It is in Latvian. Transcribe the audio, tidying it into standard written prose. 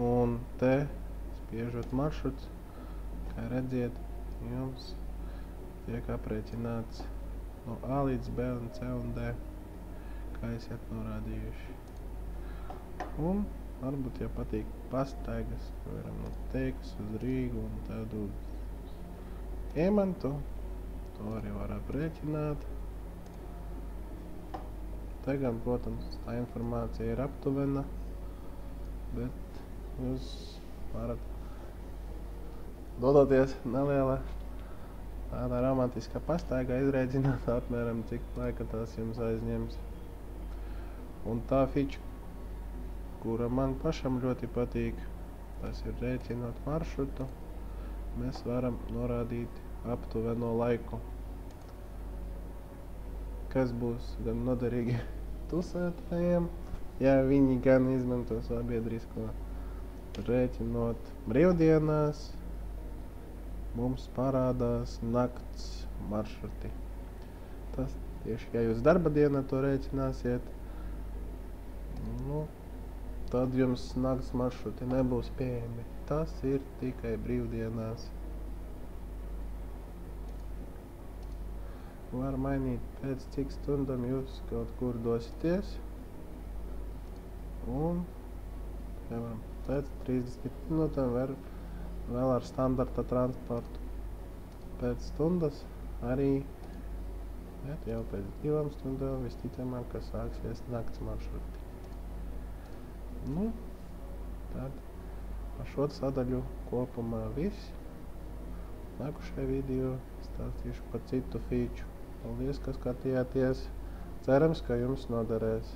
Un te, spiežot maršruts, kā redziet, jums tiek aprēķināts no A līdz B un C un D, kā esat norādījuši. Un varbūt, ja patīk pastaigas, piemēram, no Teikas uz Rīgu un tad uz Iemantu, to arī var aprēķināt. Te gan, protams, tā informācija ir aptuvena, bet jūs varat dodoties neliela tādā romantiskā pastaigā izrēķināt apmēram, cik laika tās jums aizņems. Un tā fiča, kura man pašam ļoti patīk, tas ir rēķinot maršrutu, mēs varam norādīt aptuveno laiku, kas būs gan noderīgi tusētājiem, ja viņi gan izmanto sabiedrisko. Rēķinot brīvdienās, mums parādās nakts maršruti. Tas tieši, ja jūs darba dienā to rēķināsiet, tad jums nakts maršruti nebūs pieejami. Tas ir tikai brīvdienās. Var mainīt pēc cik stundām jūs kaut kur dosieties. Un, piemēram, pēc 30 minūtēm vēl ar standarta transportu. Pēc stundas arī, bet jau pēc 2 stundām visticamāk, ka sāksies nakts maršruti. Tad par šo sadaļu kopumā viss. Nākušajā video stāstīšu par citu feature. Paldies, ka skatījāties. Cerams, ka jums noderēs.